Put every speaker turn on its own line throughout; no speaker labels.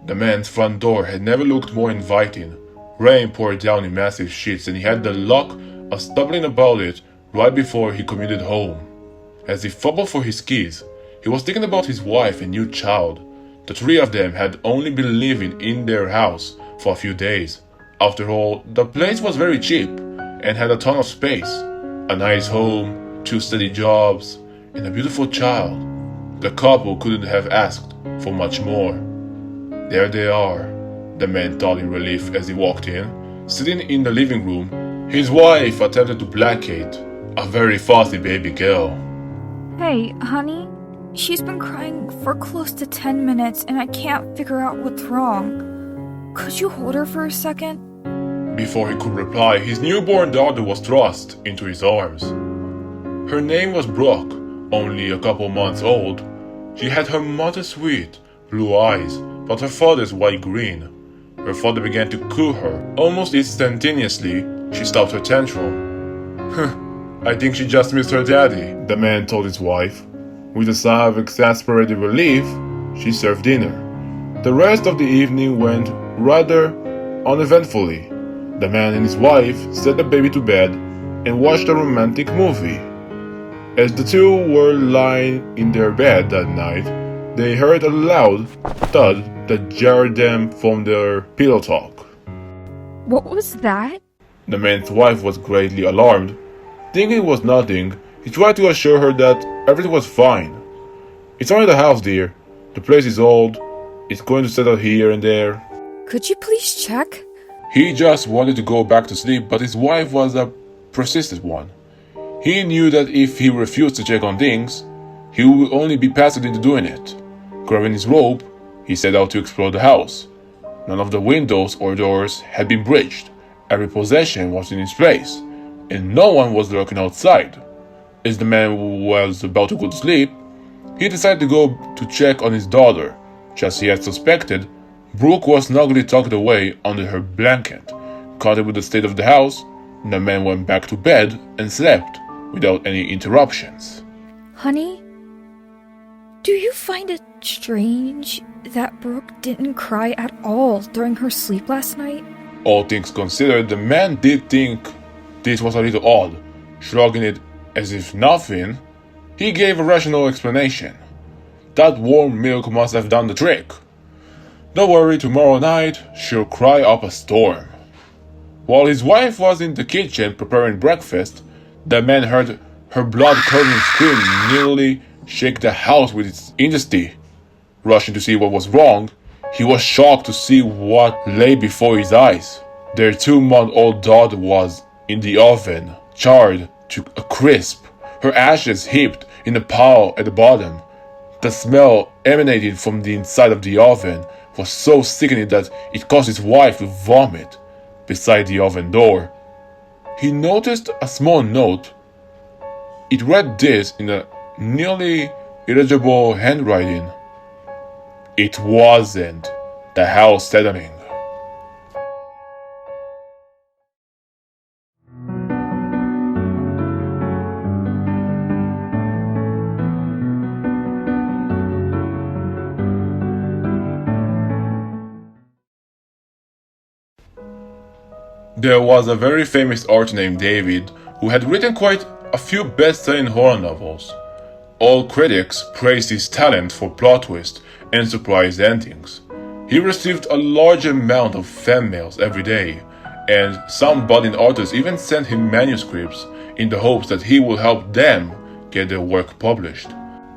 The man's front door had never looked more inviting. Rain poured down in massive sheets, and he had the luck of stumbling about it right before he commuted home. As he fumbled for his keys, he was thinking about his wife and new child. The three of them had only been living in their house for a few days. After all, the place was very cheap and had a ton of space. A nice home, 2 steady jobs, and a beautiful child. The couple couldn't have asked for much more. There they are, the man thought in relief as he walked in. Sitting in the living room, his wife attempted to placate a very fussy baby girl.
Hey, honey, she's been crying for close to 10 minutes and I can't figure out what's wrong. Could you hold her for a second?
Before he could reply, his newborn daughter was thrust into his arms. Her name was Brooke, only a couple months old. She had her mother's sweet blue eyes, but her father's white-green. Her father began to coo her. Almost instantaneously, she stopped her tantrum. I think she just missed her daddy, the man told his wife. With a sigh of exasperated relief, she served dinner. The rest of the evening went rather uneventfully. The man and his wife set the baby to bed and watched a romantic movie. As the two were lying in their bed that night, they heard a loud thud that jarred them from their pillow talk.
What was that?
The man's wife was greatly alarmed. Thinking it was nothing, he tried to assure her that everything was fine. It's only the house, dear. The place is old. It's going to settle here and there.
Could you please check?
He just wanted to go back to sleep, but his wife was a persistent one. He knew that if he refused to check on things, he would only be pestered into doing it. Grabbing his rope, he set out to explore the house. None of the windows or doors had been breached. Every possession was in its place, and no one was lurking outside. As the man was about to go to sleep, he decided to go to check on his daughter. Just as he had suspected, Brooke was snugly tucked away under her blanket. Content with the state of the house, the man went back to bed and slept without any interruptions.
Honey, do you find it strange that Brooke didn't cry at all during her sleep last night?
All things considered, the man did think this was a little odd. Shrugging it as if nothing, he gave a rational explanation. That warm milk must have done the trick. Don't worry, tomorrow night she'll cry up a storm. While his wife was in the kitchen preparing breakfast, the man heard her blood-curdling scream nearly shake the house with its intensity. Rushing to see what was wrong, he was shocked to see what lay before his eyes. Their 2-month-old daughter was in the oven, charred to a crisp, her ashes heaped in a pile at the bottom. The smell emanating from the inside of the oven was so sickening that it caused his wife to vomit. Beside the oven door, he noticed a small note. It read this in a nearly illegible handwriting. It wasn't the house settling. There was a very famous author named David who had written quite a few best-selling horror novels. All critics praised his talent for plot twists and surprise endings. He received a large amount of fan mails every day, and some budding authors even sent him manuscripts in the hopes that he would help them get their work published.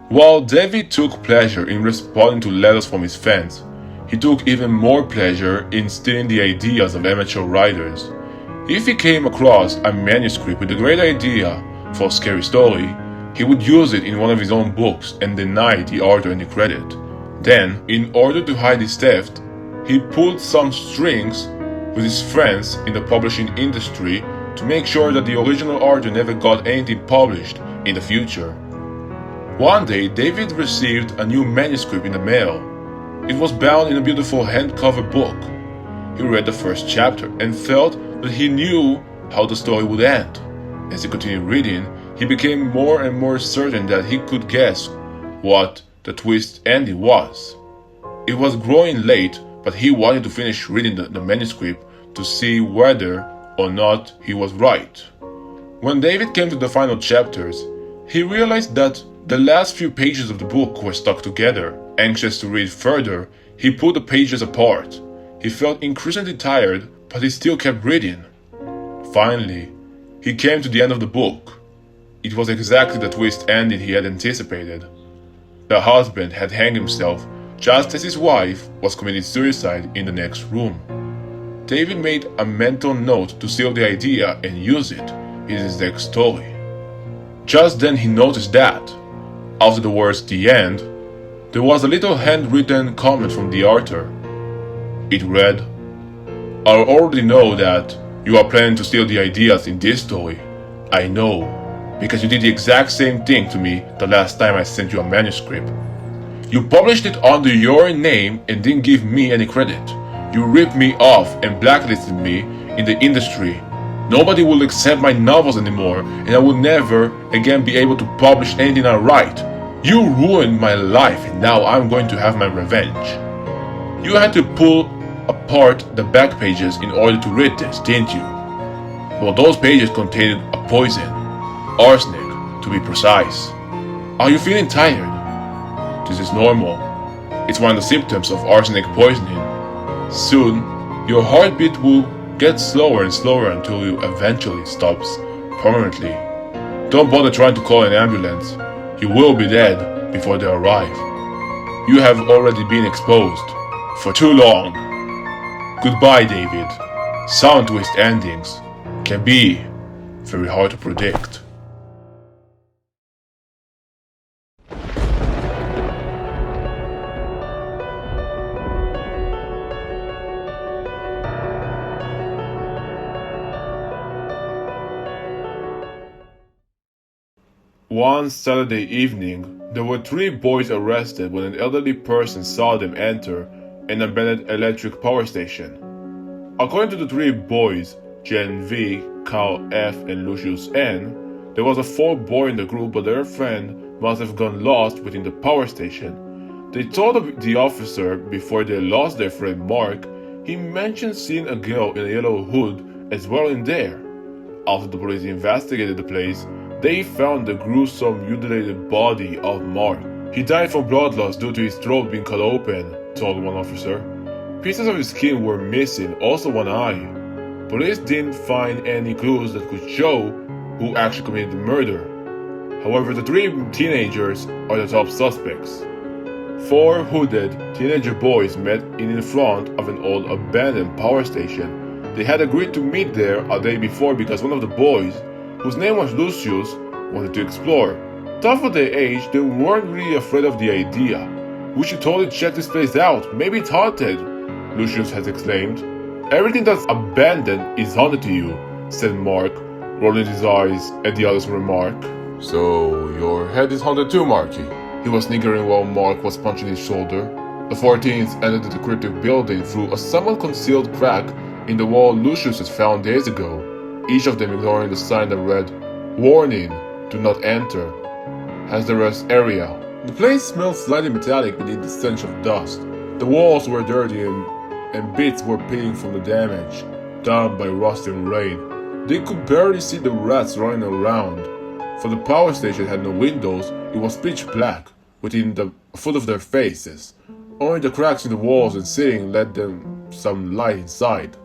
While David took pleasure in responding to letters from his fans, he took even more pleasure in stealing the ideas of amateur writers. If he came across a manuscript with a great idea for a scary story, he would use it in one of his own books and deny the author any credit. Then, in order to hide his theft, he pulled some strings with his friends in the publishing industry to make sure that the original author never got anything published in the future. One day, David received a new manuscript in the mail. It was bound in a beautiful hand-cover book. He read the first chapter and felt that he knew how the story would end. As he continued reading, he became more and more certain that he could guess what the twist ending was. It was growing late, but he wanted to finish reading the manuscript to see whether or not he was right. When David came to the final chapters, he realized that the last few pages of the book were stuck together. Anxious to read further, he pulled the pages apart. He felt increasingly tired, but he still kept reading. Finally, he came to the end of the book. It was exactly the twist ending he had anticipated. The husband had hanged himself just as his wife was committing suicide in the next room. David made a mental note to steal the idea and use it in his next story. Just then he noticed that, after the words "the end," there was a little handwritten comment from the author. It read, "I already know that you are planning to steal the ideas in this story. I know, because you did the exact same thing to me the last time I sent you a manuscript. You published it under your name and didn't give me any credit. You ripped me off and blacklisted me in the industry. Nobody will accept my novels anymore, and I will never again be able to publish anything I write. You ruined my life, and now I'm going to have my revenge." You had to pull apart the back pages in order to read this, didn't you? Well, those pages contained a poison, arsenic to be precise. Are you feeling tired? This is normal. It's one of the symptoms of arsenic poisoning. Soon, your heartbeat will get slower and slower until it eventually stops permanently. Don't bother trying to call an ambulance. You will be dead before they arrive. You have already been exposed for too long. Goodbye, David. Some twist endings can be very hard to predict. One Saturday evening, there were 3 boys arrested when an elderly person saw them enter an abandoned electric power station. According to the 3 boys, Jen V, Carl F, and Lucius N, there was a 4th boy in the group, but their friend must have gone lost within the power station. They told the officer before they lost their friend Mark. He mentioned seeing a girl in a yellow hood as well in there. After the police investigated the place, they found the gruesome mutilated body of Mark. He died from blood loss due to his throat being cut open, told one officer. Pieces of his skin were missing, also one eye. Police didn't find any clues that could show who actually committed the murder. However, the 3 teenagers are the top suspects. 4 hooded teenager boys met in front of an old abandoned power station. They had agreed to meet there a day before because one of the boys, whose name was Lucius, wanted to explore. Tough for their age, they weren't really afraid of the idea. "We should totally check this place out, maybe it's haunted," Lucius has exclaimed. "Everything that's abandoned is haunted to you," said Mark, rolling his eyes at the other's remark. "So, your head is haunted too, Marky?" He was sniggering while Mark was punching his shoulder. The 4 teens entered the cryptic building through a somewhat concealed crack in the wall Lucius had found days ago, each of them ignoring the sign that read, "Warning, do not enter," as the rest area. The place smelled slightly metallic beneath the stench of dust. The walls were dirty and bits were peeling from the damage, done by rust and rain. They could barely see the rats running around. For the power station had no windows, it was pitch black within the foot of their faces. Only the cracks in the walls and ceiling let them some light inside.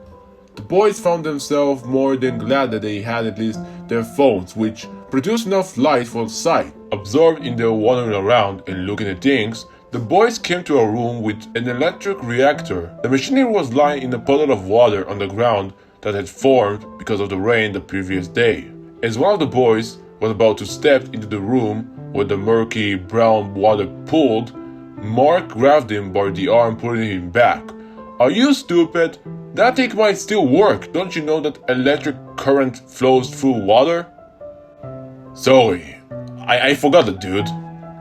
The boys found themselves more than glad that they had at least their phones, which produced enough light for sight. Absorbed in their wandering around and looking at things, the boys came to a room with an electric reactor. The machinery was lying in a puddle of water on the ground that had formed because of the rain the previous day. As one of the boys was about to step into the room where the murky brown water pooled, Mark grabbed him by the arm, pulling him back. "Are you stupid? That thing might still work. Don't you know that electric current flows through water?" "Sorry, I forgot it, dude."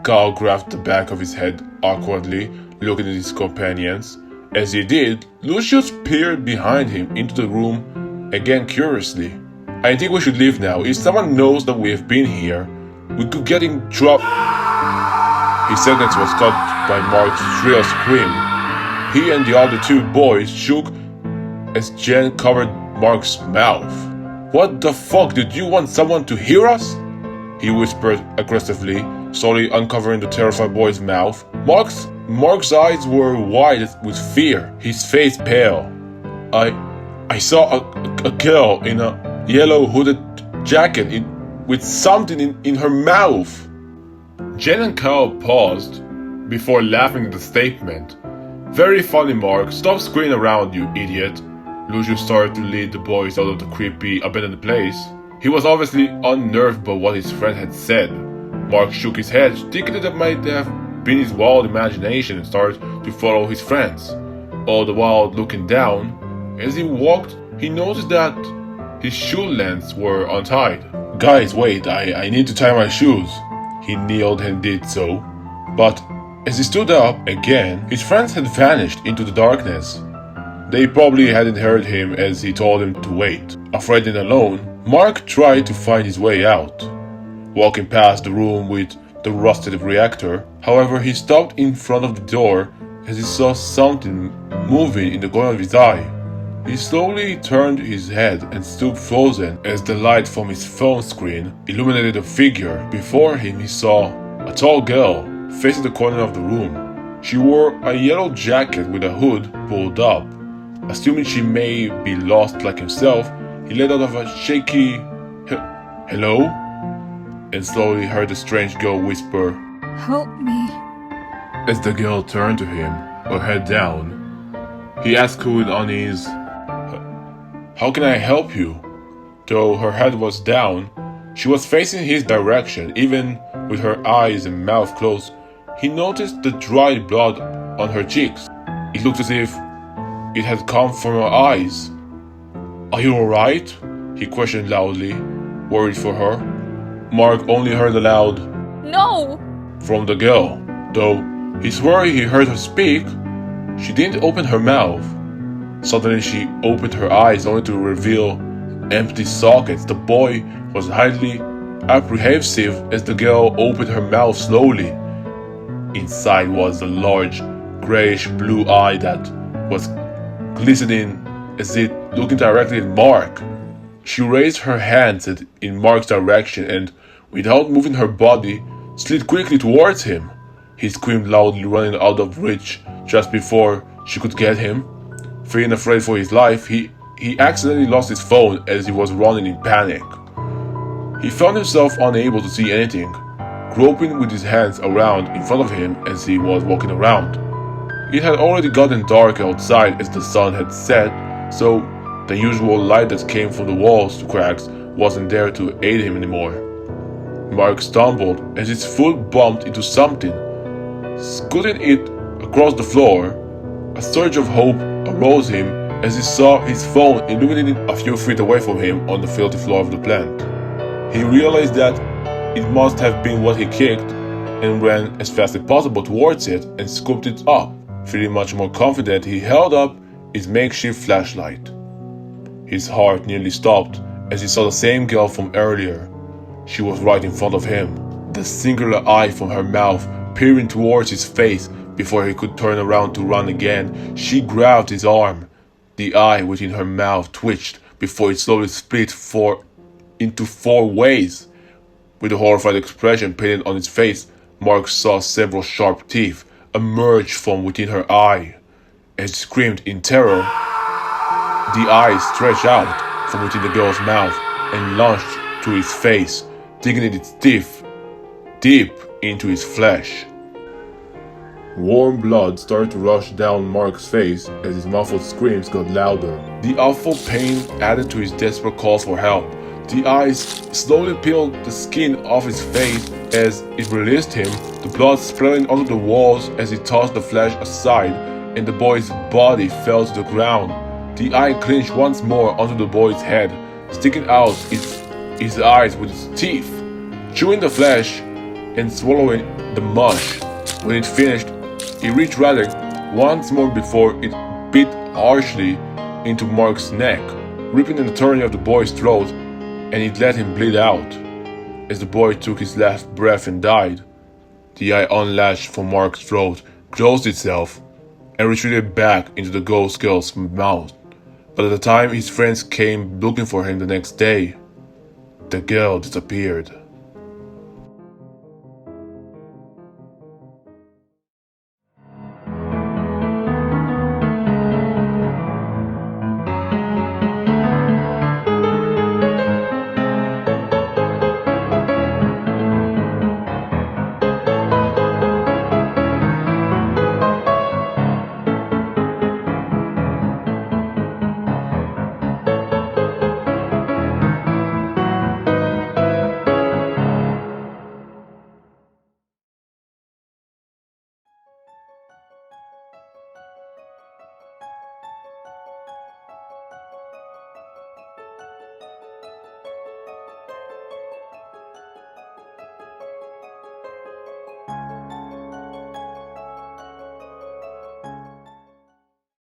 Carl grabbed the back of his head awkwardly, looking at his companions. As he did, Lucius peered behind him into the room again curiously. "I think we should leave now. If someone knows that we have been here, we could get in trouble." His sentence was cut by Mark's shrill scream. He and the other two boys shook as Jen covered Mark's mouth. "What the fuck, did you want someone to hear us?" he whispered aggressively, slowly uncovering the terrified boy's mouth. Mark's eyes were wide with fear, his face pale. I saw a girl in a yellow hooded jacket with something in her mouth." Jen and Carl paused before laughing at the statement. "Very funny, Mark. Stop screaming around, you idiot." Lucius started to lead the boys out of the creepy, abandoned place. He was obviously unnerved by what his friend had said. Mark shook his head, thinking that it might have been his wild imagination, and started to follow his friends. All the while looking down, as he walked, he noticed that his shoe lengths were untied. "Guys, wait, I need to tie my shoes." He kneeled and did so. But as he stood up again, his friends had vanished into the darkness. They probably hadn't heard him as he told them to wait. Afraid and alone, Mark tried to find his way out. Walking past the room with the rusted reactor, however, he stopped in front of the door as he saw something moving in the corner of his eye. He slowly turned his head and stood frozen as the light from his phone screen illuminated a figure. Before him he saw a tall girl facing the corner of the room. She wore a yellow jacket with a hood pulled up. Assuming she may be lost like himself, he let out of a shaky "Hello?" and slowly heard the strange girl whisper,
Help me.
As the girl turned to him, her head down, he asked her with unease, "How can I help you?" Though her head was down, she was facing his direction. Even with her eyes and mouth closed, he noticed the dried blood on her cheeks. It looked as if it had come from her eyes. "Are you alright?" he questioned loudly, worried for her. Mark only heard a loud
No!
from the girl. Though he swore he heard her speak, she didn't open her mouth. Suddenly she opened her eyes only to reveal empty sockets. The boy was highly apprehensive as the girl opened her mouth slowly. Inside was a large grayish-blue eye that was glistening as it looking directly at Mark. She raised her hands in Mark's direction and, without moving her body, slid quickly towards him. He screamed loudly, running out of reach just before she could get him. Feeling afraid for his life, he accidentally lost his phone as he was running in panic. He found himself unable to see anything, groping with his hands around in front of him as he was walking around. It had already gotten dark outside as the sun had set, so the usual light that came from the walls to cracks wasn't there to aid him anymore. Mark stumbled as his foot bumped into something. Scooting it across the floor, a surge of hope arose him as he saw his phone illuminating a few feet away from him on the filthy floor of the plant. He realized that it must have been what he kicked and ran as fast as possible towards it and scooped it up. Feeling much more confident, he held up his makeshift flashlight. His heart nearly stopped as he saw the same girl from earlier. She was right in front of him, the singular eye from her mouth peering towards his face. Before he could turn around to run again, she grabbed his arm. The eye within her mouth twitched before it slowly split into four ways. With a horrified expression painted on his face, Mark saw several sharp teeth, emerged from within her eye. As she screamed in terror, the eye stretched out from within the girl's mouth and launched to his face, digging its teeth deep into his flesh. Warm blood started to rush down Mark's face as his muffled screams got louder. The awful pain added to his desperate calls for help. The eyes slowly peeled the skin off his face as it released him, the blood splattering onto the walls as he tossed the flesh aside, and the boy's body fell to the ground. The eye clinched once more onto the boy's head, sticking out his eyes with its teeth, chewing the flesh and swallowing the mush. When it finished, he reached Relic once more before it bit harshly into Mark's neck, ripping an eternity of the boy's throat, and it let him bleed out. As the boy took his last breath and died, the eye unlatched from Mark's throat, closed itself, and retreated back into the ghost girl's mouth. But at the time his friends came looking for him the next day, the girl disappeared.